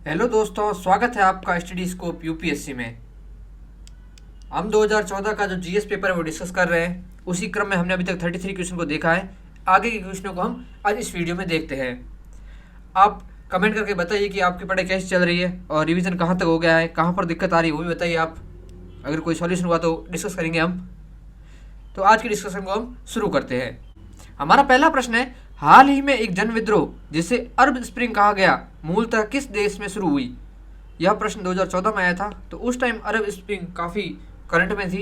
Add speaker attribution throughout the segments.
Speaker 1: Hello दोस्तों, स्वागत है आपका स्टडी स्कोप यूपीएससी में। हम 2014 का जो जीएस पेपर है वो डिस्कस कर रहे हैं। उसी क्रम में हमने अभी तक 33 क्वेश्चन को देखा है। आगे के क्वेश्चनों को हम आज इस वीडियो में देखते हैं। आप कमेंट करके बताइए कि आपकी पढ़ाई कैसे चल रही है और रिवीजन कहाँ तक हो गया है, कहाँ पर दिक्कत आ रही है वो भी बताइए आप। अगर कोई सॉल्यूशन हुआ तो डिस्कस करेंगे हम। तो आज की डिस्कशन को हम शुरू करते हैं। हमारा पहला प्रश्न है, हाल ही में एक जन विद्रोह जिसे अरब स्प्रिंग कहा गया मूलतः किस देश में शुरू हुई। यह प्रश्न 2014 में आया था, तो उस टाइम अरब स्प्रिंग काफ़ी करंट में थी,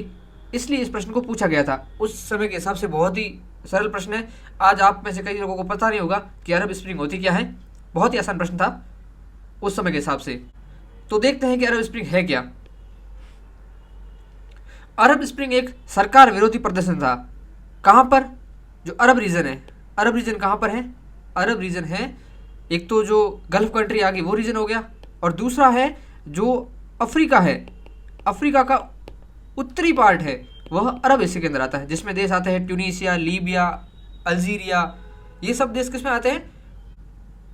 Speaker 1: इसलिए इस प्रश्न को पूछा गया था। उस समय के हिसाब से बहुत ही सरल प्रश्न है। आज आप में से कई लोगों को पता नहीं होगा कि अरब स्प्रिंग होती क्या है। बहुत ही आसान प्रश्न था उस समय के हिसाब से। तो देखते हैं कि अरब स्प्रिंग है क्या। अरब स्प्रिंग एक सरकार विरोधी प्रदर्शन था। कहाँ पर? जो अरब रीजन है। अरब रीजन कहाँ पर है? अरब रीजन है, एक तो जो गल्फ कंट्री आ गई वो रीजन हो गया, और दूसरा है जो अफ्रीका है। अफ्रीका का उत्तरी पार्ट है वह अरब हिस्से के अंदर आता है, जिसमें देश आते हैं ट्यूनीशिया, लीबिया, अल्जीरिया। ये सब देश किस में आते हैं?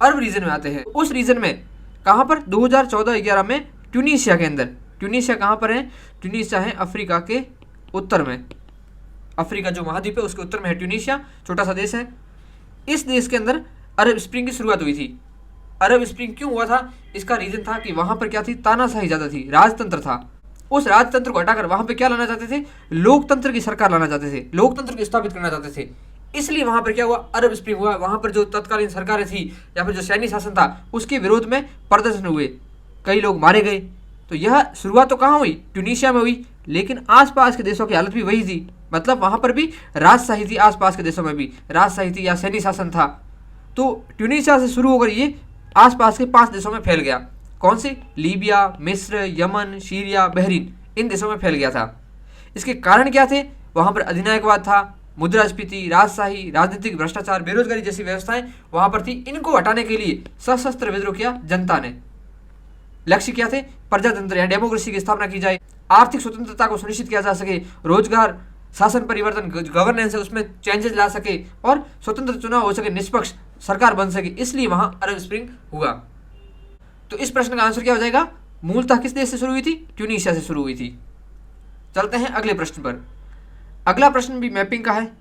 Speaker 1: अरब रीजन में आते हैं। उस रीजन में कहाँ पर? 2014-11 में ट्यूनीशिया के अंदर। ट्यूनीशिया कहाँ पर है? ट्यूनीशिया है अफ्रीका के उत्तर में। अफ्रीका जो महाद्वीप है उसके उत्तर में है ट्यूनीशिया, छोटा सा देश है। इस देश के अंदर अरब स्प्रिंग की शुरुआत हुई थी। अरब स्प्रिंग क्यों हुआ था? इसका रीजन था कि वहां पर क्या थी? तानाशाही ज़्यादा थी, राजतंत्र था। उस राजतंत्र को हटाकर वहां पर क्या लाना चाहते थे? लोकतंत्र की सरकार लाना चाहते थे, लोकतंत्र को स्थापित करना चाहते थे। इसलिए वहां पर क्या हुआ? अरब स्प्रिंग हुआ। वहां पर जो तत्कालीन सरकारें थी या फिर जो सैन्य शासन था उसके विरोध में प्रदर्शन हुए, कई लोग मारे गए। तो यह शुरुआत तो कहाँ हुई? ट्यूनीशिया में हुई, लेकिन आसपास के देशों की हालत भी वही थी। मतलब वहां पर भी राजशाही थी, आसपास के देशों में भी राजशाही थी या सैन्य शासन था। तो ट्यूनीशिया से शुरू होकर ये आसपास के 5 देशों में फैल गया। कौन से? लीबिया, मिस्र, यमन, सीरिया, बहरीन, इन देशों में फैल गया था। इसके कारण क्या थे? वहां पर अधिनायकवाद था, मुद्रास्फीति, राजशाही, राजनीतिक भ्रष्टाचार, बेरोजगारी जैसी व्यवस्थाएं वहां पर थी। इनको हटाने के लिए सशस्त्र विद्रोह किया जनता ने। लक्ष्य क्या थे? प्रजातंत्र या डेमोक्रेसी की स्थापना की जाए, आर्थिक स्वतंत्रता को सुनिश्चित किया जा सके, रोजगार, शासन परिवर्तन, गवर्नेंस है उसमें चेंजेस ला सके, और स्वतंत्र चुनाव हो सके, निष्पक्ष सरकार बन सके। इसलिए वहां अरब स्प्रिंग हुआ। तो इस प्रश्न का आंसर क्या हो जाएगा? मूलतः किस देश से शुरू हुई थी? ट्यूनीशिया से शुरू हुई थी। चलते हैं अगले प्रश्न पर। अगला प्रश्न भी मैपिंग का है।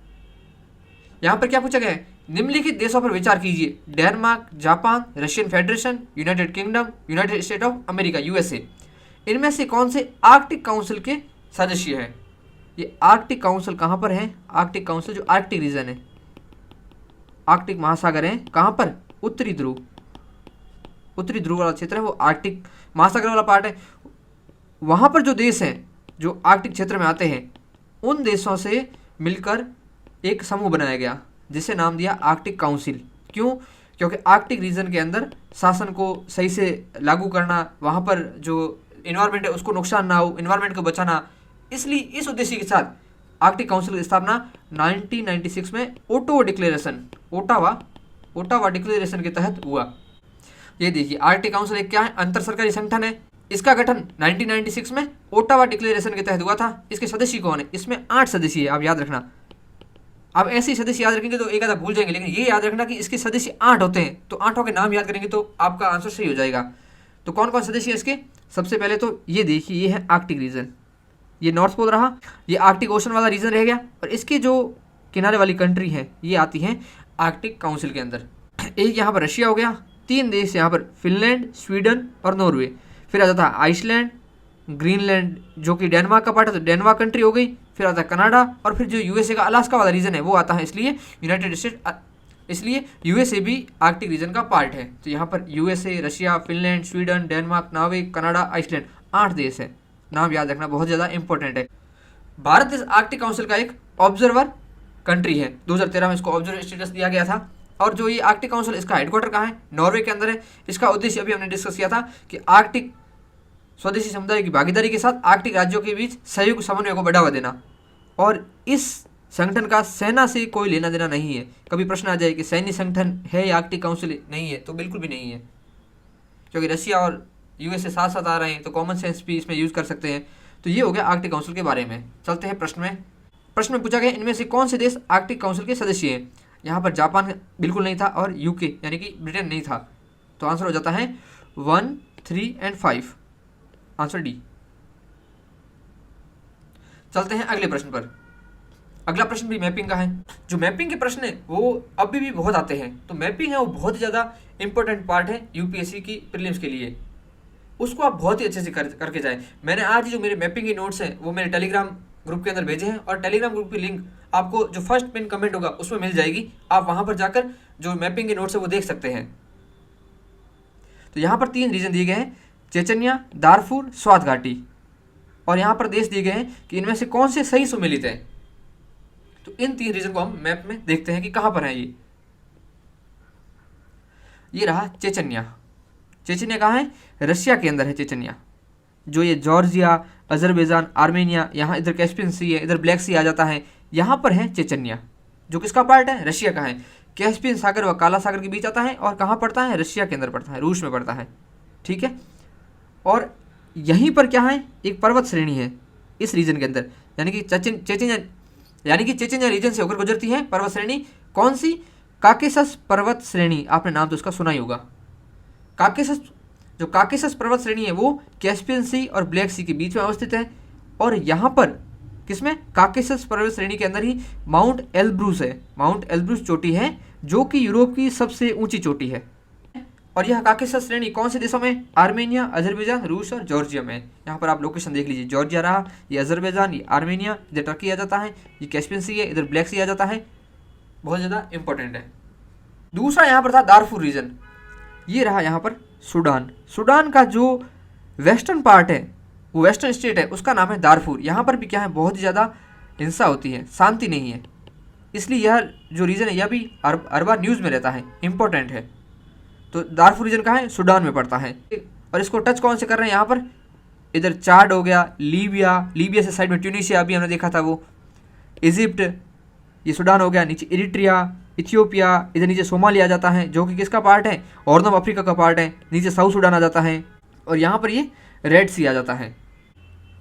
Speaker 1: यहां पर क्या पूछा गया है? निम्नलिखित देशों पर विचार कीजिए: Denmark, Japan, Russian federation, United kingdom, United state of America USA. इनमें से कौन से आर्कटिक काउंसिल के सदस्य हैं? ये आर्कटिक काउंसिल कहाँ पर है? आर्कटिक काउंसिल जो आर्कटिक रीजन है, आर्कटिक महासागर है, कहाँ पर? उत्तरी ध्रुव। उत्तरी ध्रुव वाला क्षेत्र है वो आर्कटिक महासागर वाला पार्ट है। वहाँ पर जो देश हैं जो आर्कटिक क्षेत्र में आते हैं, उन देशों से मिलकर एक समूह बनाया गया जिसे नाम दिया आर्कटिक काउंसिल। क्यों? क्योंकि आर्कटिक रीजन के अंदर शासन को सही से लागू करना, वहाँ पर जो इन्वायरमेंट है उसको नुकसान ना हो, इन्वायरमेंट को बचाना, इसलिए इस उद्देश्य के साथ आर्कटिक काउंसिल की स्थापना 1996 में ओटावा डिक्लेरेशन के तहत हुआ। ये देखिए, आर्कटिक काउंसिल एक क्या है? अंतर सरकारी संगठन है। इसका गठन 1996 में ओटावा डिक्लेरेशन के तहत हुआ था। इसके सदस्य कौन है? इसमें 8 सदस्य है, आप याद रखना। आप ऐसे ही सदस्य याद रखेंगे तो एक आधा भूल जाएंगे, लेकिन ये याद रखना कि इसके सदस्य 8 होते हैं। तो 8 के नाम याद करेंगे तो आपका आंसर सही हो जाएगा। तो कौन कौन सदस्य है इसके? सबसे पहले तो ये देखिए, ये है आर्कटिक रीजन, ये नॉर्थ पोल रहा, ये आर्कटिक ओशन वाला रीजन रह गया, और इसके जो किनारे वाली कंट्री है ये आती हैं आर्कटिक काउंसिल के अंदर। एक यहाँ पर रशिया हो गया, 3 देश यहाँ पर, फिनलैंड, स्वीडन और नॉर्वे। फिर आ जाता है आइसलैंड, ग्रीनलैंड जो कि डेनमार्क का पार्ट है तो डेनमार्क कंट्री हो गई। फिर आता है कनाडा, और फिर जो यूएसए का अलास्का वाला रीजन है वो आता है, इसलिए यूनाइटेड स्टेट, इसलिए यूएसए भी आर्कटिक रीजन का पार्ट है। तो यहाँ पर USA, Russia, Finland, Sweden, Denmark, Norway, Canada, Iceland, 8 देश है। नाम याद रखना बहुत ज़्यादा इंपॉर्टेंट है। भारत देश आर्कटिक काउंसिल का एक ऑब्जर्वर कंट्री है। 2013 में इसको ऑब्जर्वर स्टेटस दिया गया था। और जो ये आर्कटिक काउंसिल, इसका हेडक्वार्टर कहाँ है? नॉर्वे के अंदर है। इसका उद्देश्य अभी हमने डिस्कस किया था कि आर्कटिक स्वदेशी समुदाय की भागीदारी के साथ आर्कटिक राज्यों के बीच सहयोग समन्वय को बढ़ावा देना। और इस संगठन का सेना से कोई लेना देना नहीं है। कभी प्रश्न आ जाए कि सैन्य संगठन है या आर्कटिक काउंसिल नहीं है, तो बिल्कुल भी नहीं है, क्योंकि रशिया और यूएसए साथ साथ आ रहे हैं, तो कॉमन सेंस भी इसमें यूज़ कर सकते हैं। तो ये हो गया आर्कटिक काउंसिल के बारे में। चलते हैं प्रश्न में। प्रश्न में पूछा गया, इनमें से कौन से देश आर्कटिक काउंसिल के सदस्य हैं? यहाँ पर जापान बिल्कुल नहीं था और यूके यानी कि ब्रिटेन नहीं था। तो आंसर हो जाता है 1, 3 एंड 5, आंसर डी। चलते हैं अगले प्रश्न पर। अगला प्रश्न भी मैपिंग का है। जो मैपिंग के प्रश्न है वो अभी भी बहुत आते हैं, तो मैपिंग है वो बहुत ज़्यादा इंपॉर्टेंट पार्ट है यूपीएससी की प्रीलिम्स के लिए। उसको आप बहुत ही अच्छे से करके जाएं। मैंने आज जो मेरे मैपिंग के नोट्स हैं वो मेरे टेलीग्राम ग्रुप के अंदर भेजे हैं, और टेलीग्राम ग्रुप की लिंक आपको जो फर्स्ट पिन कमेंट होगा उसमें मिल जाएगी। आप वहाँ पर जाकर जो मैपिंग के नोट्स है वो देख सकते हैं। तो यहाँ पर 3 रीजन दिए गए हैं, चेचन्या, दारफुर, स्वात घाटी, और यहाँ पर देश दिए गए हैं कि इनमें से कौन से सही सुमेलित है। तो इन 3 रीजन को हम मैप में देखते हैं कि कहाँ पर है ये रहा चेचन्या। चेचन्या कहाँ है? रशिया के अंदर है चेचन्या। जो ये जॉर्जिया, अजरबैजान, आर्मेनिया, यहाँ इधर कैस्पियन सी है, इधर ब्लैक सी आ जाता है, यहाँ पर है चेचन्या, जो किसका पार्ट है? रशिया का है। कैस्पियन सागर व काला सागर के बीच आता है, और कहाँ पड़ता है? रशिया के अंदर पड़ता है, रूस में पड़ता है। ठीक है, और यहीं पर क्या है? एक पर्वत श्रेणी है इस रीजन के अंदर, यानी कि चेचन्या रीजन से होकर गुजरती है पर्वत श्रेणी। कौन सी? काकेशस पर्वत श्रेणी, आपने नाम तो उसका सुना ही होगा। काकेशस पर्वत श्रेणी है वो कैस्पियन सी और ब्लैक सी के बीच में अवस्थित है, और यहाँ पर किसमें? काकेशस पर्वत श्रेणी के अंदर ही माउंट एल्ब्रूस है। माउंट एल्ब्रूस चोटी है जो कि यूरोप की सबसे ऊंची चोटी है। और यह काकेशस श्रेणी कौन से देशों में? आर्मेनिया, अजरबैजान, रूस और जॉर्जिया में। यहाँ पर आप लोकेशन देख लीजिए, जॉर्जिया रहा, ये अजरबैजान, ये आर्मेनिया, इधर टर्की आ जाता है, ये कैस्पियन सी है, इधर ब्लैक सी आ जाता है। बहुत ज़्यादा इंपॉर्टेंट है। दूसरा यहाँ पर था दारफुर रीजन, ये रहा यहाँ पर सूडान। सूडान का जो वेस्टर्न पार्ट है, वो वेस्टर्न स्टेट है, उसका नाम है दारफुर। यहाँ पर भी क्या है? बहुत ही ज़्यादा हिंसा होती है, शांति नहीं है, इसलिए यह जो रीजन है यह भी हर बार न्यूज़ में रहता है, इंपॉर्टेंट है। तो दारफुर रीजन कहाँ है? सूडान में पड़ता है। और इसको टच कौन से कर रहे हैं यहाँ पर? इधर चाड हो गया, लीबिया से साइड में ट्यूनीशिया अभी हमने देखा था वो, इजिप्ट, ये सूडान हो गया, नीचे इरिट्रिया, इथियोपिया, इधर नीचे सोमालिया आ जाता है जो कि किसका पार्ट है? हॉर्न अफ्रीका का पार्ट है। नीचे साउथ सूडान आ जाता है, और यहाँ पर ये रेड सी आ जाता है।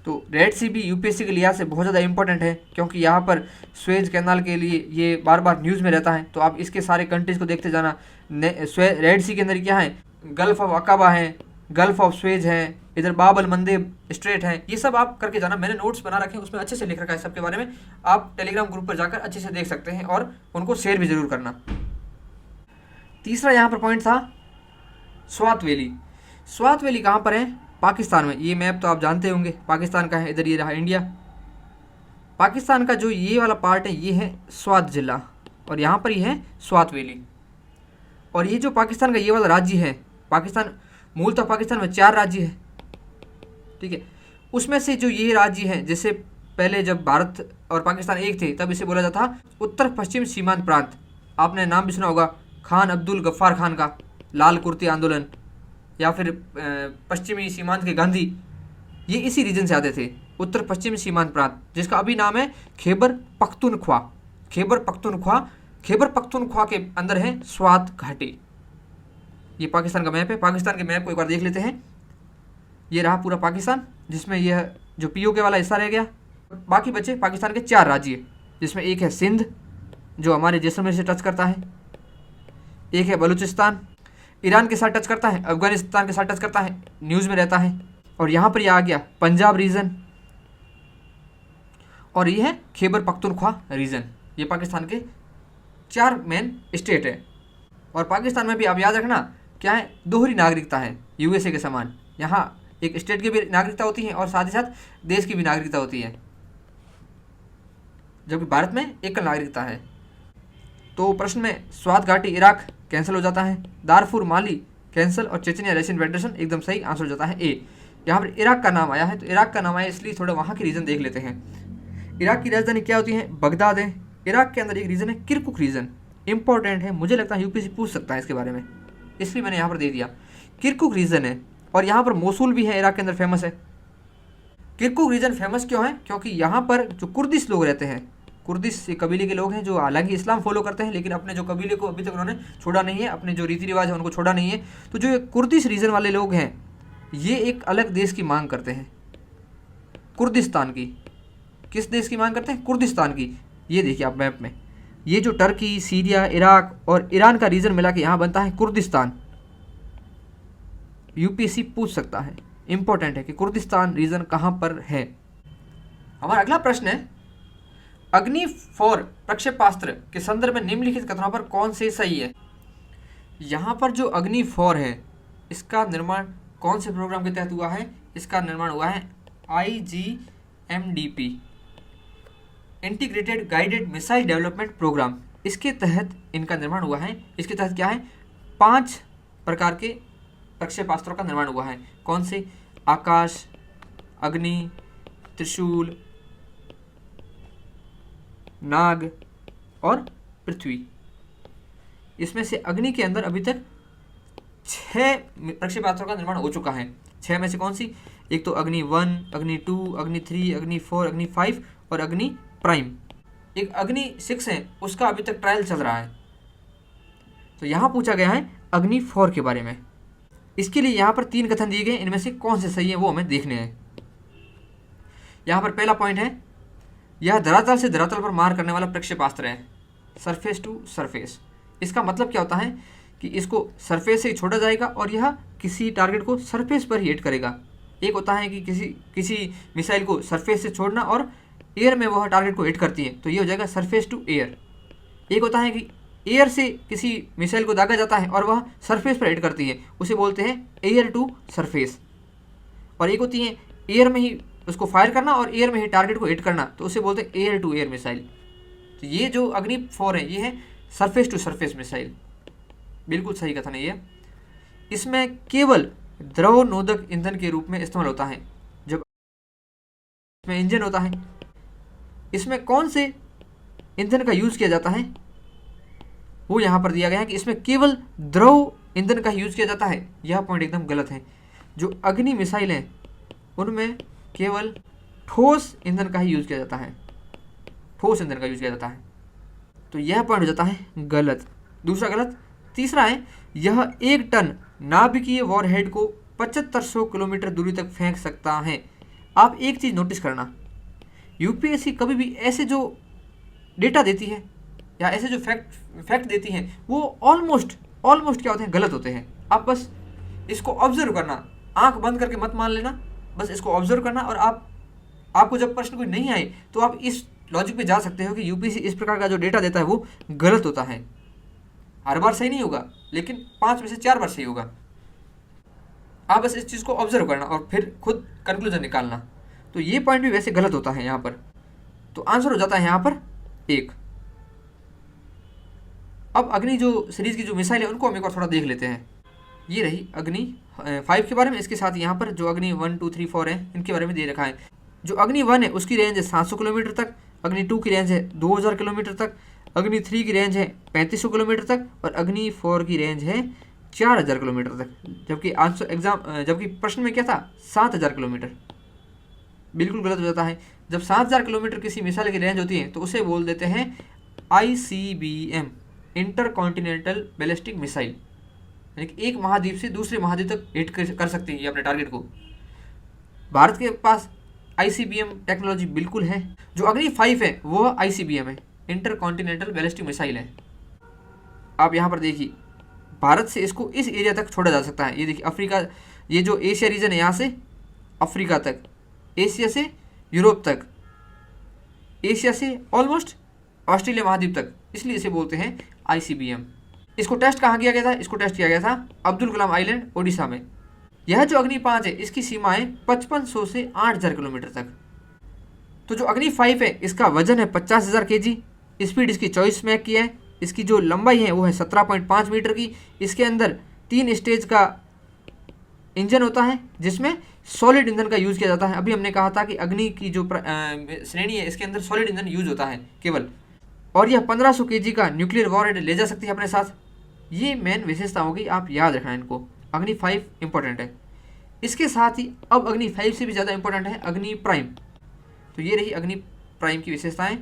Speaker 1: तो रेड सी भी यूपीएससी के लिहाज से बहुत ज़्यादा इंपॉर्टेंट है, क्योंकि यहाँ पर स्वेज कैनाल के लिए ये बार बार न्यूज़ में रहता है। तो आप इसके सारे कंट्रीज़ को देखते जाना। रेड सी के अंदर क्या है? गल्फ ऑफ अकाबा है, गल्फ ऑफ स्वेज है, इधर बाब अल मंदेब स्ट्रेट है, ये सब आप करके जाना। मैंने नोट्स बना रखे हैं, उसमें अच्छे से लिख रखा है सबके बारे में। आप टेलीग्राम ग्रुप पर जाकर अच्छे से देख सकते हैं, और उनको शेयर भी ज़रूर करना। तीसरा यहाँ पर पॉइंट था स्वात वैली। स्वात वैली कहाँ पर है? पाकिस्तान में। ये मैप तो आप जानते होंगे, पाकिस्तान का है। इधर ये रहा इंडिया। पाकिस्तान का जो ये वाला पार्ट है ये है स्वात जिला, और यहाँ पर ही है स्वात वैली। और ये जो पाकिस्तान का ये वाला राज्य है, मूलतः पाकिस्तान में 4 राज्य है, ठीक है। उसमें से जो ये राज्य हैं, जैसे पहले जब भारत और पाकिस्तान एक थे तब इसे बोला जाता था उत्तर पश्चिम सीमांत प्रांत। आपने नाम भी सुना होगा खान अब्दुल गफ्फार खान का, लाल कुर्ती आंदोलन, या फिर पश्चिमी सीमांत के गांधी, ये इसी रीजन से आते थे, उत्तर पश्चिम सीमांत प्रांत, जिसका अभी नाम है खैबर पख्तूनख्वा। खैबर पख्तूनख्वा के अंदर है स्वात घाटी। ये पाकिस्तान का मैप है। पाकिस्तान के मैप को एक बार देख लेते हैं। ये रहा पूरा पाकिस्तान, जिसमें यह जो पीओके वाला हिस्सा रह गया। बाकी बचे पाकिस्तान के 4 राज्य, जिसमें एक है सिंध जो हमारे जैसलमेर से टच करता है, एक है बलूचिस्तान, ईरान के साथ टच करता है, अफगानिस्तान के साथ टच करता है, न्यूज़ में रहता है, और यहाँ पर यह आ गया पंजाब रीजन, और ये है खैबर पख्तूनख्वा रीजन। ये पाकिस्तान के 4 मेन स्टेट है। और पाकिस्तान में भी आप याद रखना क्या है? दोहरी नागरिकता है यूएसए के समान। यहाँ एक स्टेट की भी नागरिकता होती है और साथ ही साथ देश की भी नागरिकता होती है, जबकि भारत में एकल नागरिकता है। तो प्रश्न में स्वात घाटी इराक कैंसिल हो जाता है, दारफुर माली कैंसिल, और चेचनिया रशियन फेडरेशन एकदम सही आंसर हो जाता है ए। यहाँ पर इराक का नाम आया है, तो इराक का नाम आया इसलिए थोड़ा वहाँ की रीजन देख लेते हैं। इराक की राजधानी क्या होती है? बगदाद है। इराक के अंदर एक रीजन है किरकुक रीजन, इंपॉर्टेंट है, मुझे लगता है यूपीएससी पूछ सकता है इसके बारे में, इसलिए मैंने यहाँ पर दे दिया। किरकुक रीजन है, और यहाँ पर मोसूल भी है, इराक के अंदर फेमस है। किरकुक रीजन फेमस क्यों है? क्योंकि यहाँ पर जो कुर्दिश लोग रहते हैं, कुर्दिश कबीले के लोग हैं जो हालांकि इस्लाम फॉलो करते हैं, लेकिन अपने जो कबीले को अभी तक उन्होंने छोड़ा नहीं है, अपने जो रीति रिवाज है उनको छोड़ा नहीं है। तो जो कुर्दिश रीजन वाले लोग हैं ये एक अलग देश की मांग करते हैं, कुर्दिस्तान की। किस देश की मांग करते हैं? कुर्दिस्तान की। ये देखिए आप मैप में, ये जो टर्की, सीरिया, इराक और ईरान का रीजन मिला के यहाँ बनता है कुर्दिस्तान। यूपीएससी पूछ सकता है, इंपॉर्टेंट है कि कुर्दिस्तान रीजन कहाँ पर है। हमारा अगला प्रश्न है, अग्नि 4 प्रक्षेपास्त्र के संदर्भ में निम्नलिखित कथनों पर कौन से सही है। यहाँ पर जो अग्नि 4 है इसका निर्माण कौन से प्रोग्राम के तहत हुआ है, इसका निर्माण हुआ है IGMDP, integrated guided missile development programme, इसके तहत इनका निर्माण हुआ है। इसके तहत क्या है, 5 प्रकार के प्रक्षेपास्त्रों का निर्माण हुआ है। कौन से, आकाश, अग्नि, त्रिशूल, नाग और पृथ्वी। इसमें से अग्नि के अंदर अभी तक 6 प्रक्षेपास्त्रों का निर्माण हो चुका है। 6 में से कौन सी, एक तो अग्नि 1, अग्नि 2, अग्नि 3, अग्नि 4, अग्नि 5 और अग्नि प्राइम। एक अग्नि 6 है, उसका अभी तक ट्रायल चल रहा है। तो यहाँ पूछा गया है अग्नि 4 के बारे में। इसके लिए यहाँ पर 3 कथन दिए गए, इनमें से कौन से सही है वो हमें देखने हैं। यहाँ पर पहला पॉइंट है, यह धरातल से धरातल पर मार करने वाला प्रक्षेपास्त्र है, सरफेस टू सरफेस। इसका मतलब क्या होता है कि इसको सरफेस से ही छोड़ा जाएगा और यह किसी टारगेट को सरफेस पर ही हिट करेगा। एक होता है कि किसी मिसाइल को सरफेस से छोड़ना और एयर में वह टारगेट को हिट करती है, तो ये हो जाएगा सरफेस टू एयर। एक होता है कि एयर से किसी मिसाइल को दागा जाता है और वह सरफेस पर हिट करती है, उसे बोलते हैं एयर टू सरफेस। और एक होती है एयर में ही उसको फायर करना और एयर में ही टारगेट को हिट करना, तो उसे बोलते हैं एयर टू एयर मिसाइल। तो ये जो अग्नि 4 है ये है सरफेस टू सरफेस मिसाइल। बिल्कुल सही कथन है ये। इसमें केवल द्रव नोदक ईंधन के रूप में इस्तेमाल होता है, जब इसमें इंजन होता है। इसमें कौन से ईंधन का यूज़ किया जाता है वो यहाँ पर दिया गया है कि इसमें केवल द्रव ईंधन का यूज़ किया जाता है। यह पॉइंट एकदम गलत है। जो अग्नि मिसाइल हैं उनमें केवल ठोस ईंधन का ही यूज़ किया जाता है, ठोस ईंधन का यूज़ किया जाता है। तो यह पॉइंट हो जाता है गलत, दूसरा गलत। तीसरा है, यह 1 टन नाभिकीय वॉरहेड को 7500 किलोमीटर दूरी तक फेंक सकता है। आप एक चीज़ नोटिस करना, यूपीएससी कभी भी ऐसे जो डेटा देती है या ऐसे जो फैक्ट देती है वो ऑलमोस्ट क्या होते हैं, गलत होते हैं। आप बस इसको ऑब्जर्व करना, आंख बंद करके मत मान लेना, बस इसको ऑब्जर्व करना। और आपको जब प्रश्न कोई नहीं आए तो आप इस लॉजिक पे जा सकते हो कि यूपीएससी इस प्रकार का जो डेटा देता है वो गलत होता है। हर बार सही नहीं होगा, लेकिन 5 में से 4 बार सही होगा। आप बस इस चीज़ को ऑब्जर्व करना और फिर खुद कंक्लूजन निकालना। तो ये पॉइंट भी वैसे गलत होता है यहाँ पर। तो आंसर हो जाता है यहाँ पर 1। अब अग्नि जो सीरीज की जो मिसाइल है उनको हम एक और थोड़ा देख लेते हैं। ये रही अग्नि 5 के बारे में। इसके साथ यहाँ पर जो अग्नि 1, 2, 3, 4 है इनके बारे में दे रखा है। जो अग्नि 1 है उसकी रेंज है 700 किलोमीटर तक, अग्नि 2 की रेंज है 2000 किलोमीटर तक, अग्नि 3 की रेंज है 3500 किलोमीटर तक और अग्नि 4 की रेंज है 4000 किलोमीटर तक। जबकि प्रश्न में क्या था, 7000 किलोमीटर। बिल्कुल गलत हो जाता है। जब 7000 किलोमीटर किसी मिसाइल की रेंज होती है तो उसे बोल देते हैं ICBM, inter continental ballistic missile, यानी कि एक महाद्वीप से दूसरे महाद्वीप तक हिट कर सकती है अपने टारगेट को। भारत के पास ICBM टेक्नोलॉजी बिल्कुल है। जो अग्नि 5 है वो ICBM है, इंटर कॉन्टिनेंटल बैलिस्टिक मिसाइल है। आप यहाँ पर देखिए, भारत से इसको इस एरिया तक छोड़ा जा सकता है। ये देखिए अफ्रीका, ये जो एशिया रीजन है यहाँ से अफ्रीका तक, एशिया से यूरोप तक, एशिया से ऑलमोस्ट ऑस्ट्रेलिया महाद्वीप तक, इसलिए इसे बोलते हैं ICBM। इसको टेस्ट कहाँ किया गया था, इसको टेस्ट किया गया था अब्दुल कलाम आइलैंड, ओडिशा में। यह जो अग्नि 5 है इसकी सीमाएं 5500 से 8000 किलोमीटर तक। तो जो अग्नि 5 है इसका वजन है 50,000 kg, स्पीड इसकी 24 मैक की है, इसकी जो लंबाई है वो है 17.5 मीटर की। इसके अंदर 3 स्टेज का इंजन होता है जिसमें सॉलिड ईंधन का यूज़ किया जाता है। अभी हमने कहा था कि अग्नि की जो श्रेणी है इसके अंदर सॉलिड ईंधन यूज होता है केवल। और यह 1500 kg का न्यूक्लियर वॉरहेड ले जा सकती है अपने साथ। ये मेन विशेषता होगी, आप याद रखना इनको। अग्नि 5 इंपॉर्टेंट है। इसके साथ ही अब अग्नि 5 से भी ज़्यादा इंपॉर्टेंट है अग्नि प्राइम। तो ये रही अग्नि प्राइम की विशेषताएं।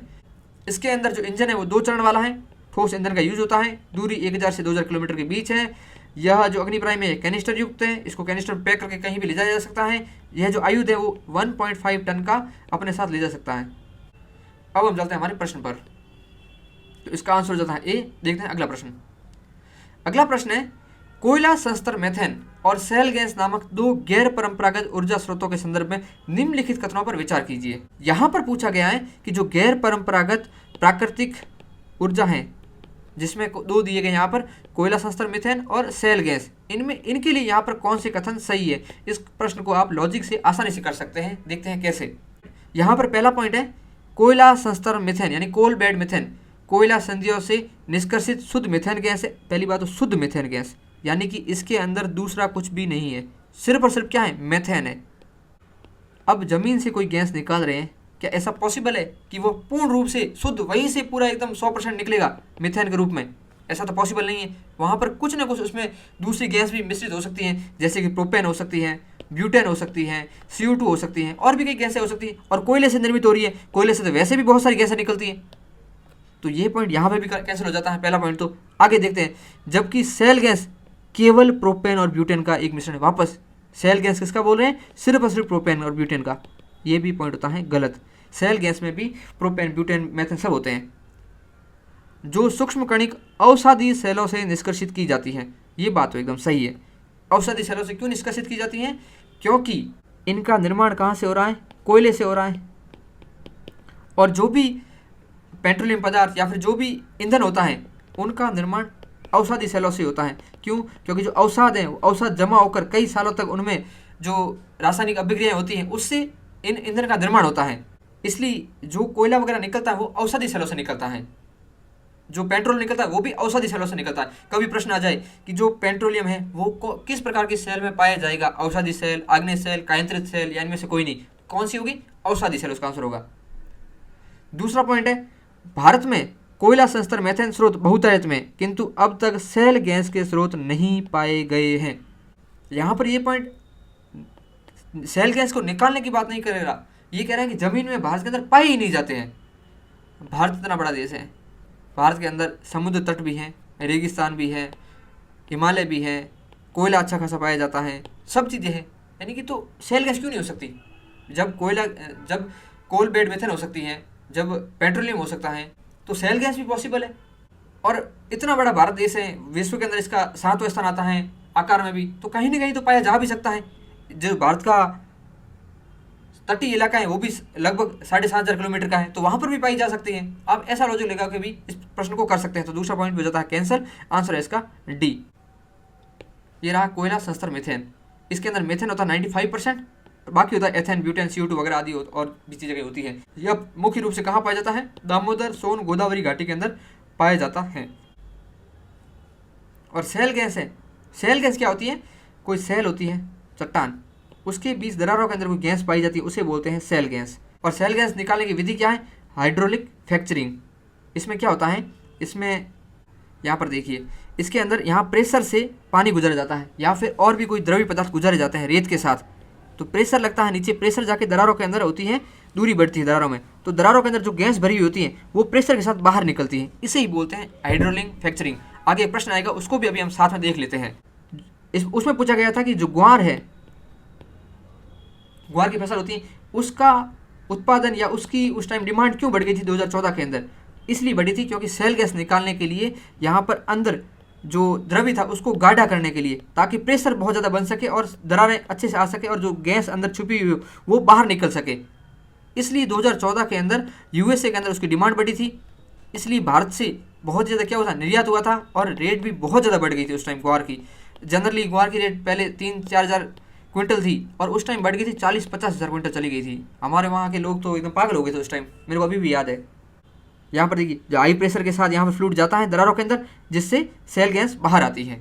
Speaker 1: इसके अंदर जो इंजन है वो 2 चरण वाला है, ठोस ईंधन का यूज होता है, दूरी 1000 से 2000 किलोमीटर के बीच है। यह जो अग्नि प्राइम है कैनिस्टर युक्त है, इसको कैनिस्टर में पैक करके कहीं भी ले जाया जा सकता है। यह जो आयुध है वो 1.5 टन का अपने साथ ले जा सकता है। अब हम चलते हैं हमारे प्रश्न पर। तो इसका आंसर हो जाता है A। देखते हैं अगला प्रश्न। अगला प्रश्न है, कोयला संस्तर मेथेन और सेल गैस नामक दो गैर परंपरागत ऊर्जा स्रोतों के संदर्भ में निम्नलिखित कथनों पर विचार कीजिए। यहाँ पर पूछा गया है कि जो गैर परंपरागत प्राकृतिक ऊर्जा है, जिसमें दो दिए गए यहाँ पर कोयला संस्तर मेथेन और सेल गैस, इनके लिए यहाँ पर कौन से कथन सही है। इस प्रश्न को आप लॉजिक से आसानी से कर सकते हैं। देखते हैं कैसे। यहाँ पर पहला पॉइंट है कोयला संस्तर मेथेन यानी कोल बेड मेथेन कोयला संधियों से निष्कर्षित शुद्ध मेथेन गैस है। पहली बात तो शुद्ध मेथेन गैस यानी कि इसके अंदर दूसरा कुछ भी नहीं है, सिर्फ और सिर्फ क्या है, मेथेन है। अब जमीन से कोई गैस निकाल रहे हैं, क्या ऐसा पॉसिबल है कि वो पूर्ण रूप से शुद्ध वहीं से पूरा एकदम 100% निकलेगा मेथेन के रूप में? ऐसा तो पॉसिबल नहीं है। वहाँ पर कुछ ना कुछ उसमें दूसरी गैस भी मिश्रित हो सकती हैं, जैसे कि प्रोपेन हो सकती है, ब्यूटेन हो सकती है, CO2 हो सकती है, और भी कई गैसें हो सकती हैं। और कोयले से निर्मित हो रही है, कोयले से तो वैसे भी बहुत सारी गैसें निकलती हैं। तो ये पॉइंट यहाँ पर भी कैंसिल हो जाता है, पहला पॉइंट। तो आगे देखते हैं। जबकि सेल गैस केवल प्रोपेन और ब्यूटेन का एक मिश्रण है। वापस सेल गैस किसका बोल रहे हैं? सिर्फ और सिर्फ प्रोपेन और ब्यूटेन का। ये भी पॉइंट होता है गलत। सेल गैस में भी प्रोपेन, ब्यूटेन, मेथेन सब होते हैं। जो सूक्ष्म कणिक औषधि सेलों से निष्कर्षित की जाती है, ये बात तो एकदम सही है। औषधि सेलों से क्यों निष्कर्षित की जाती हैं? क्योंकि इनका निर्माण कहाँ से हो रहा है? कोयले से हो रहा है। और जो भी पेट्रोलियम पदार्थ या फिर जो भी ईंधन होता है, उनका निर्माण औषधि सेलों से होता है। क्यों? क्योंकि जो औषध है, औषध जमा होकर कई सालों तक उनमें जो रासायनिक अभिक्रियाएं होती हैं, उससे इन ईंधन का निर्माण होता है। इसलिए जो कोयला वगैरह निकलता है वो औषधि सेलों से निकलता है। जो पेट्रोल निकलता है वो भी औषधि सेलों से निकलता है। कभी प्रश्न आ जाए कि जो पेट्रोलियम है वो किस प्रकार की सेल में पाया जाएगा? औषधि सेल, आग्नेय सेल, कायंत्रित सेल, या इनमें से कोई नहीं। कौन सी होगी? औषधि सेल उसका आंसर होगा। दूसरा पॉइंट है भारत में कोयला संस्तर मेथेन स्रोत बहुतायत में, किंतु अब तक सेल गैस के स्रोत नहीं पाए गए हैं। यहाँ पर ये पॉइंट सेल गैस को निकालने की बात नहीं कर रहा, ये कह रहे हैं कि जमीन में भारत के अंदर पाए ही नहीं जाते हैं। भारत इतना बड़ा देश है, भारत के अंदर समुद्र तट भी है, रेगिस्तान भी है, हिमालय भी है, कोयला अच्छा खासा पाया जाता है, सब चीज़ें हैं। यानी कि तो सेल गैस क्यों नहीं हो सकती? जब कोल बेड मेथेन हो सकती है, जब पेट्रोलियम हो सकता है, तो सेल गैस भी पॉसिबल है। और इतना बड़ा भारत देश है, विश्व के अंदर इसका 7वां स्थान आता है आकार में भी, तो कहीं ना कहीं तो पाया जा भी सकता है। जो भारत का तटीय इलाका है वो भी लगभग 7,500 किलोमीटर का है, तो वहाँ पर भी पाई जा सकती है। आप ऐसा लॉजिक लगा के भी इस प्रश्न को कर सकते हैं। तो दूसरा पॉइंट भी हो जाता है कैंसल। आंसर है इसका डी। ये रहा कोयला संस्तर मेथेन। इसके अंदर मेथेन होता है 95%, बाकी होता है एथेन, ब्यूटेन, CO2 वगैरह आदि और भी चीज़ें होती है। यह मुख्य रूप से कहाँ पाया जाता है? दामोदर, सोन, गोदावरी घाटी के अंदर पाया जाता है। और सेल गैस है। सेल गैस क्या होती है? कोई सेल होती है चट्टान, उसके बीच दरारों के अंदर कोई गैस पाई जाती है, उसे बोलते हैं सेल गैस। और सेल गैस निकालने की विधि क्या है? Hydraulic fracturing. इसमें क्या होता है? इसमें यहाँ पर देखिए, इसके अंदर यहाँ प्रेशर से पानी गुजरा जाता है या फिर और भी कोई द्रव्य पदार्थ गुजरे जाते हैं रेत के साथ। तो प्रेशर लगता है नीचे, प्रेशर जाके दरारों के अंदर होती है, दूरी बढ़ती है दरारों में, तो दरारों के अंदर जो गैस भरी हुई होती है वो प्रेशर के साथ बाहर निकलती है। इसे ही बोलते हैं हाइड्रोलिक फ्रैक्चरिंग। आगे एक प्रश्न आएगा, उसको भी अभी हम साथ में देख लेते हैं। उसमें पूछा गया था कि जो ग्वार है, ग्वार की फसल होती है, उसका उत्पादन या उसकी उस टाइम डिमांड क्यों बढ़ गई थी 2014 के अंदर? इसलिए बढ़ी थी क्योंकि सेल गैस निकालने के लिए यहाँ पर अंदर जो द्रव्य था उसको गाढ़ा करने के लिए, ताकि प्रेशर बहुत ज़्यादा बन सके और दरारें अच्छे से आ सके और जो गैस अंदर छुपी हुई वो बाहर निकल सके। इसलिए 2014 के अंदर USA के अंदर उसकी डिमांड बढ़ी थी। इसलिए भारत से बहुत ज़्यादा क्या हुआ था? निर्यात हुआ था और रेट भी बहुत ज़्यादा बढ़ गई थी उस टाइम ग्वार की। जनरली ग्वार की रेट पहले 3-4 हज़ार क्विंटल थी और उस टाइम बढ़ गई थी 40-50 हज़ार क्विंटल चली गई थी। हमारे वहाँ के लोग तो एकदम पागल हो गए थे उस टाइम, मेरे को अभी भी याद है। यहाँ पर देखिए, जो हाई प्रेशर के साथ यहाँ पर फ्लूइड जाता है दरारों के अंदर, जिससे सेल गैस बाहर आती है।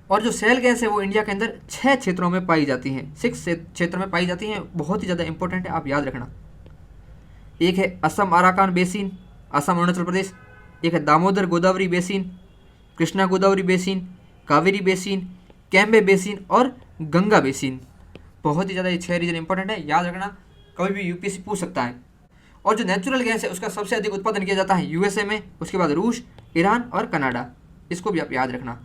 Speaker 1: और जो सेल गैस है वो इंडिया के अंदर 6 क्षेत्रों में पाई जाती हैं, 6 क्षेत्र में पाई जाती हैं। बहुत ही ज़्यादा इंपॉर्टेंट है, आप याद रखना। एक है असम अराकान बेसिन, असम अरुणाचल प्रदेश। एक है Damodar Godavari basin, Krishna Godavari basin, Kaveri basin, Cambay basin और गंगा बेसिन। बहुत ही ज़्यादा ये 6 रीजन इंपॉर्टेंट है, याद रखना, कभी भी UPSC पूछ सकता है। और जो नेचुरल गैस है उसका सबसे अधिक उत्पादन किया जाता है USA में, उसके बाद रूस, ईरान और कनाडा। इसको भी आप याद रखना।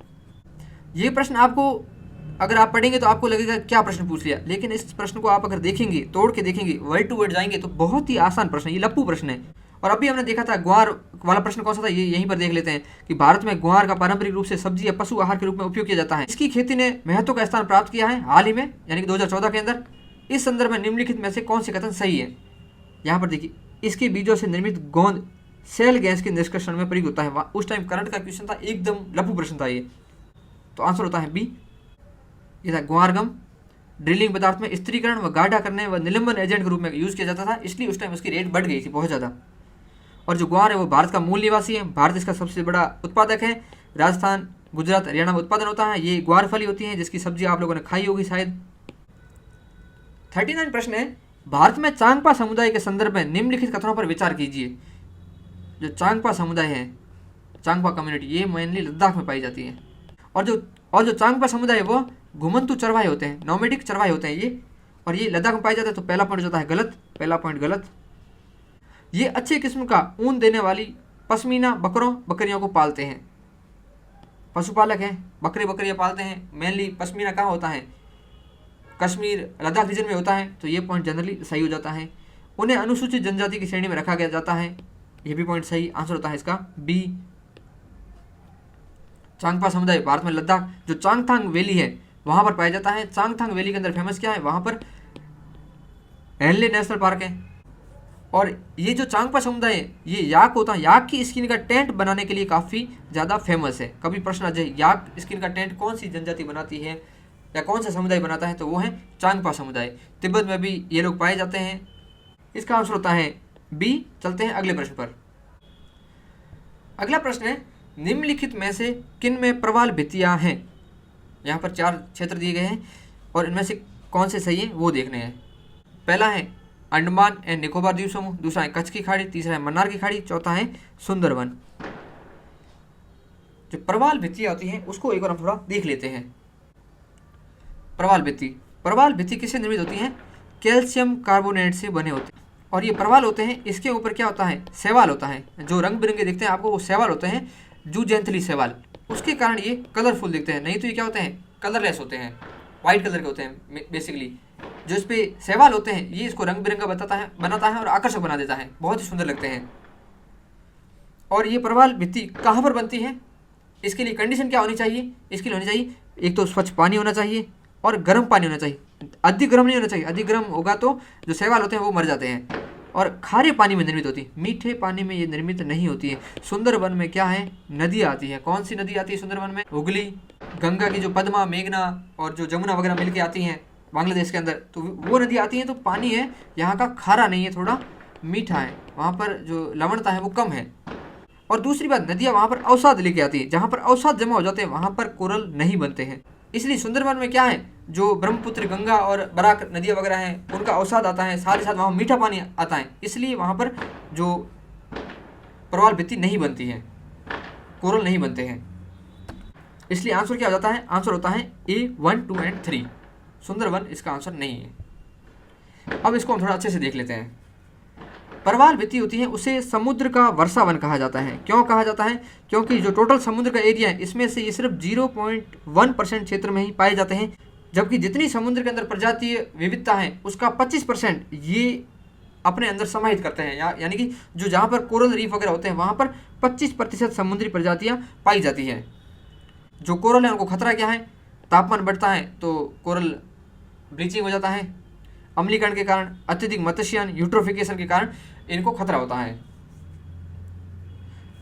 Speaker 1: ये प्रश्न आपको अगर आप पढ़ेंगे तो आपको लगेगा क्या प्रश्न पूछ लिया, लेकिन इस प्रश्न को आप अगर देखेंगे, तोड़ के देखेंगे, वर्ड टू वर्ड जाएंगे तो बहुत ही आसान प्रश्न है। ये लप्पू प्रश्न है और अभी हमने देखा था ग्वार वाला प्रश्न कौन सा था, ये यहीं पर देख लेते हैं कि भारत में ग्वार का पारंपरिक रूप से सब्जी या पशु आहार के रूप में उपयोग किया जाता है। इसकी खेती ने महत्व का स्थान प्राप्त किया है हाल ही में, यानी कि 2014 के अंदर। इस संदर्भ में निम्नलिखित में से कौन सी कथन सही है? यहाँ पर देखिए, इसके बीजों से निर्मित गोंद सेल गैस के निष्कर्षण में प्रयुक्त होता है। उस टाइम करंट का क्वेश्चन था, एकदम लघु प्रश्न था ये, तो आंसर होता है बी। ये था ग्वारगम ड्रिलिंग पदार्थ में स्त्रीकरण व गाढ़ा करने व निलंबन एजेंट के रूप में यूज किया जाता था, इसलिए उस टाइम उसकी रेट बढ़ गई थी बहुत ज़्यादा। और जो ग्वार है वो भारत का मूल निवासी है, भारत इसका सबसे बड़ा उत्पादक है। राजस्थान, गुजरात, हरियाणा में उत्पादन होता है। ये ग्वार फली होती है जिसकी सब्जी आप लोगों ने खाई होगी शायद। 39 प्रश्न है, भारत में चांगपा समुदाय के संदर्भ में निम्नलिखित कथनों पर विचार कीजिए। जो चांगपा समुदाय है, चांगपा कम्युनिटी, ये मेनली लद्दाख में पाई जाती है। और जो चांगपा समुदाय है वो घुमंतु चरवाहे होते हैं, नोमैडिक चरवाहे होते हैं ये, और ये लद्दाख में पाए जाते हैं। तो पहला पॉइंट होता है गलत, पहला पॉइंट गलत। ये अच्छे किस्म का ऊन देने वाली पश्मीना बकरियों को पालते हैं, पशुपालक हैं, बकरियां पालते हैं। मेनली पश्मीना कहाँ होता है? कश्मीर, लद्दाख रीजन में होता है, तो ये पॉइंट जनरली सही हो जाता है। उन्हें अनुसूचित जनजाति की श्रेणी में रखा गया जाता है, ये भी पॉइंट सही। आंसर होता है इसका बी। चांगपा समुदाय भारत में लद्दाख जो चांगथांग वैली है वहां पर पाया जाता है। चांगथांग वैली के अंदर फेमस क्या है? वहां पर हेनले नेशनल पार्क है। और ये जो चांगपा समुदाय है ये याक होता है, याक की स्किन का टेंट बनाने के लिए काफ़ी ज़्यादा फेमस है। कभी प्रश्न आ जाए याक स्किन का टेंट कौन सी जनजाति बनाती है या कौन सा समुदाय बनाता है, तो वो है चांगपा समुदाय। तिब्बत में भी ये लोग पाए जाते हैं। इसका आंसर होता है बी। चलते हैं अगले प्रश्न पर। अगला प्रश्न है, निम्नलिखित में से किन में प्रवाल भित्तियां हैं? यहाँ पर 4 क्षेत्र दिए गए हैं और इनमें से कौन से सही हैं वो देखने हैं। पहला है अंडमान एंड निकोबार द्वीप समूह, दूसरा है कच्छ की खाड़ी, तीसरा है मन्नार की खाड़ी, चौथा है सुंदरवन। जो प्रवाल भित्तियां होती हैं उसको एक बार हम थोड़ा देख लेते हैं। प्रवाल भित्ति किससे निर्मित होती हैं? कैल्शियम कार्बोनेट से बने होते हैं। और ये प्रवाल होते हैं, इसके ऊपर क्या होता है? शैवाल होता है। जो रंग बिरंगे दिखते हैं आपको वो शैवाल होते हैं, जूजेंथली शैवाल। उसके कारण ये कलरफुल दिखते हैं, नहीं तो ये क्या होते हैं? कलरलेस होते हैं, वाइट कलर के होते हैं बेसिकली। जो इस पे शैवाल होते हैं ये इसको रंग बिरंगा बनाता है और आकर्षक बना देता है, बहुत ही सुंदर लगते हैं। और ये प्रवाल भित्ति कहाँ पर बनती है? इसके लिए कंडीशन क्या होनी चाहिए? इसके लिए होनी चाहिए एक तो स्वच्छ पानी होना चाहिए और गर्म पानी होना चाहिए। अधिक गर्म नहीं होना चाहिए, अधिक गर्म होगा तो जो शैवाल होते हैं वो मर जाते हैं। और खारे पानी में निर्मित होती है, मीठे पानी में ये निर्मित नहीं होती है। सुंदरवन में क्या है? नदी आती है। कौन सी नदी आती है सुंदरवन में? हुगली, गंगा की जो पद्मा, मेघना और जो जमुना वगैरह मिलके आती हैं बांग्लादेश के अंदर, तो वो नदी आती है। तो पानी है यहाँ का खारा नहीं है, थोड़ा मीठा है, वहाँ पर जो लवणता है वो कम है। और दूसरी बात, नदियाँ वहाँ पर अवसाद लेके आती है, जहाँ पर अवसाद जमा हो जाते हैं वहाँ पर कोरल नहीं बनते हैं। इसलिए सुंदरवन में क्या है? जो ब्रह्मपुत्र, गंगा और बराक नदियाँ वगैरह हैं उनका अवसाद आता है, साथ ही साथ वहाँ मीठा पानी आता है, इसलिए वहाँ पर जो प्रवाल भित्ति नहीं बनती है, कोरल नहीं बनते हैं। इसलिए आंसर क्या हो जाता है? आंसर होता है A 1, 2 और 3। सुंदरवन इसका आंसर नहीं है। अब इसको हम थोड़ा अच्छे से देख लेते हैं। प्रवाल भित्ति होती है उसे समुद्र का वर्षावन कहा जाता है। क्यों कहा जाता है? क्योंकि जो टोटल समुद्र का एरिया है इसमें से ये सिर्फ 0.1% क्षेत्र में ही पाए जाते हैं, जबकि जितनी समुद्र के अंदर प्रजातीय विविधता है उसका 25% ये अपने अंदर समाहित करते हैं। यानी कि जो जहाँ पर कोरल रीफ वगैरह होते हैं वहाँ पर 25% समुद्री प्रजातियाँ पाई जाती हैं। जो कोरल है उनको खतरा क्या है? तापमान बढ़ता है तो कोरल ब्लीचिंग हो जाता है, अम्लीकरण के कारण, अत्यधिक मत्स्यन, यूट्रोफिकेशन के कारण इनको खतरा होता है।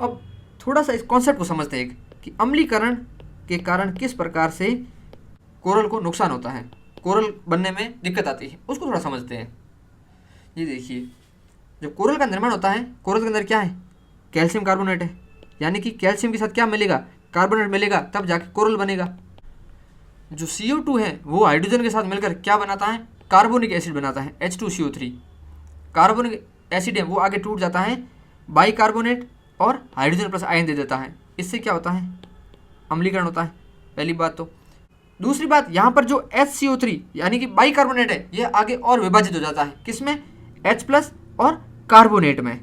Speaker 1: अब थोड़ा सा इस कॉन्सेप्ट को समझते हैं कि अम्लीकरण के कारण किस प्रकार से कोरल को नुकसान होता है, कोरल बनने में दिक्कत आती है, उसको थोड़ा समझते हैं। ये देखिए, जब कोरल का निर्माण होता है, कोरल के अंदर क्या है? कैल्शियम कार्बोनेट है, यानी कि कैल्शियम के साथ क्या मिलेगा? कार्बोनेट मिलेगा, तब जाके कोरल बनेगा। जो CO2 है वो हाइड्रोजन के साथ मिलकर क्या बनाता है? कार्बोनिक एसिड बनाता है, H2CO3। कार्बोनिक एसिड है वो आगे टूट जाता है बाइकार्बोनेट और हाइड्रोजन प्लस आयन दे देता है। इससे क्या होता है? अम्लीकरण होता है, पहली बात तो। दूसरी बात, यहाँ पर जो HCO3 यानी कि बाइकार्बोनेट है ये आगे और विभाजित हो जाता है, किसमें? H+ और कार्बोनेट में,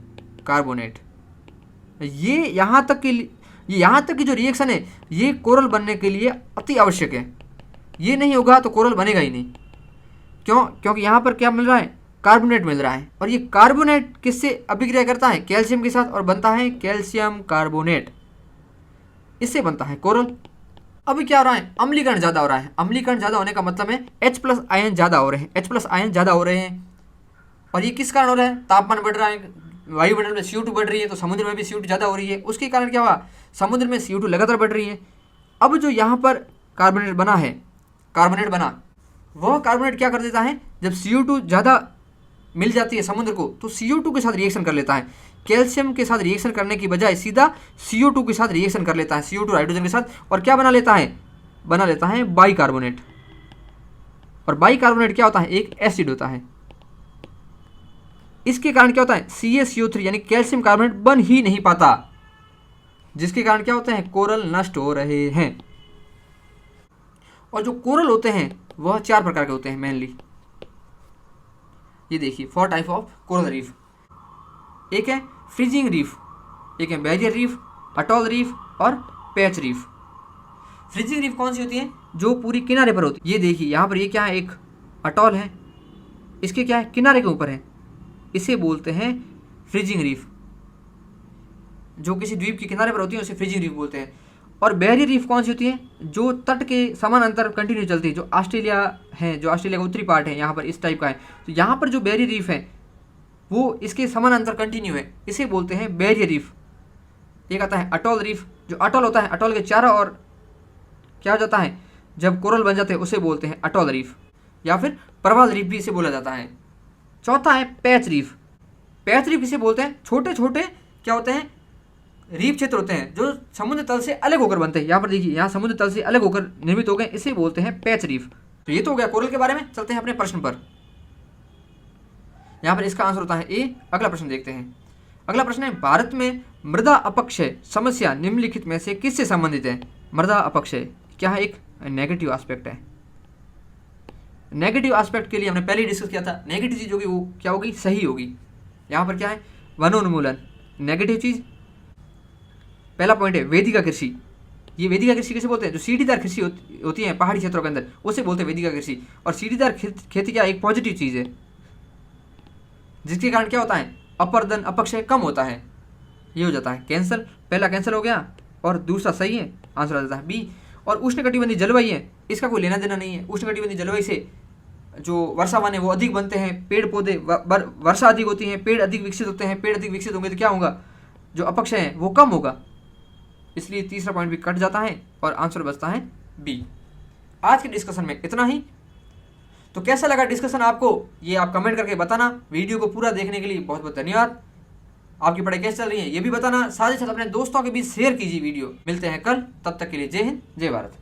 Speaker 1: कार्बोनेट। ये यहाँ तक की जो रिएक्शन है ये कोरल बनने के लिए अति आवश्यक है। ये नहीं होगा तो कोरल बनेगा ही नहीं। क्यों? क्योंकि यहाँ पर क्या मिल रहा है? कार्बोनेट मिल रहा है। और ये कार्बोनेट किससे अभिक्रिया करता है? कैल्शियम के साथ, और बनता है कैल्शियम कार्बोनेट। इससे बनता है कोरल। अभी क्या हो रहा है? अम्लीकरण ज़्यादा हो रहा है। अम्लीकरण ज़्यादा होने का मतलब है H+ आयन ज़्यादा हो रहे हैं, H+ आयन ज़्यादा हो रहे हैं। और ये किस कारण हो रहा है? तापमान बढ़ रहा है, वायुमंडल में CO2 बढ़ रही है, तो समुद्र में भी CO2 ज़्यादा हो रही है। उसके कारण क्या हुआ? समुद्र में CO2 लगातार बढ़ रही है। अब जो यहाँ पर कार्बोनेट बना है, कार्बोनेट बना, वह कार्बोनेट क्या कर देता है? जब CO2 ज़्यादा मिल जाती है समुद्र को, तो CO2 के साथ रिएक्शन कर लेता है। कैल्शियम के साथ रिएक्शन करने की बजाय सीधा CO2 के साथ रिएक्शन कर लेता है, CO2 हाइड्रोजन के साथ, और क्या बना लेता है? बना लेता है बाइकार्बोनेट। और बाइकार्बोनेट क्या होता है? एक एसिड होता है। इसके कारण क्या होता है? CaCO3 यानी कैल्शियम कार्बोनेट बन ही नहीं पाता, जिसके कारण क्या होते हैं? कोरल नष्ट हो रहे हैं। और जो कोरल होते हैं वह 4 प्रकार के होते हैं मेनली। ये देखिए 4 टाइप ऑफ कोरल रीफ। एक है फ्रीजिंग रीफ, एक है बैरियर रीफ, अटॉल रीफ और पैच रीफ। फ्रीजिंग रीफ कौन सी होती है? जो पूरी किनारे पर होती है। ये देखिए यहाँ पर ये क्या है? एक अटॉल है, इसके क्या है? किनारे के ऊपर है, इसे बोलते हैं फ्रीजिंग रीफ। जो किसी द्वीप के किनारे पर होती है उसे फ्रीजिंग रीफ बोलते हैं। और बैरियर रीफ कौन सी होती है? जो तट के समानांतर कंटिन्यू चलती है, जो ऑस्ट्रेलिया है, जो ऑस्ट्रेलिया का उत्तरी पार्ट है, यहाँ पर इस टाइप का है। तो यहाँ पर जो बैरियर रीफ है वो इसके समानांतर कंटिन्यू है, इसे बोलते हैं बैरियर रीफ। एक आता है अटॉल रीफ, जो अटॉल होता है, अटॉल के चारों ओर क्या हो जाता है? जब कोरल बन जाते हैं उसे बोलते हैं अटॉल रीफ, या फिर प्रवाल रीफ भी इसे बोला जाता है। चौथा है पैच रीफ। पैच रीफ किसे बोलते हैं? छोटे छोटे क्या होते हैं? रीफ क्षेत्र होते हैं जो समुद्र तल से अलग होकर बनते हैं। यहाँ पर देखिए, यहाँ समुद्र तल से अलग होकर निर्मित हो गए, इसे बोलते हैं पैच रीफ। तो ये तो हो गया कोरल के बारे में। चलते हैं अपने प्रश्न पर। यहाँ पर इसका आंसर होता है ए। अगला प्रश्न देखते हैं। अगला प्रश्न है, भारत में मृदा अपक्षय समस्या निम्नलिखित में से किससे संबंधित है? मृदा अपक्षय क्या है? एक नेगेटिव एस्पेक्ट है। नेगेटिव एस्पेक्ट के लिए हमने पहले ही डिस्कस किया था, नेगेटिव चीज़ होगी वो क्या होगी? सही होगी। यहाँ पर क्या है? वनोन्मूलन, नेगेटिव चीज़। पहला पॉइंट है वेदिका कृषि। ये वेदिका कृषि किसे बोलते हैं? जो सीढ़ीदार कृषि होती है पहाड़ी क्षेत्रों के अंदर, उसे बोलते हैं वेदिका कृषि। और सीढ़ीदार खेती क्या एक पॉजिटिव चीज़ है, जिसके कारण क्या होता है? अपर्दन अपक्षय कम होता है। ये हो जाता है कैंसर। पहला कैंसर हो गया और दूसरा सही है, आंसर आ जाता है बी। और उष्णकटिबंधीय जलवायु है, इसका कोई लेना देना नहीं है। उष्णकटिबंधीय जलवायु से जो वर्षावन है वो अधिक बनते हैं, पेड़ पौधे, वर्षा अधिक होती है, पेड़ अधिक विकसित होते हैं। पेड़ अधिक विकसित होंगे तो क्या होगा? जो अपक्षय है वो कम होगा। इसलिए तीसरा पॉइंट भी कट जाता है और आंसर बचता है बी। आज के डिस्कशन में इतना ही। तो कैसा लगा डिस्कशन आपको, ये आप कमेंट करके बताना। वीडियो को पूरा देखने के लिए बहुत बहुत धन्यवाद। आपकी पढ़ाई कैसे चल रही है ये भी बताना। साथ ही साथ अपने दोस्तों के बीच शेयर कीजिए वीडियो। मिलते हैं कल, तब तक के लिए जय हिंद, जय भारत।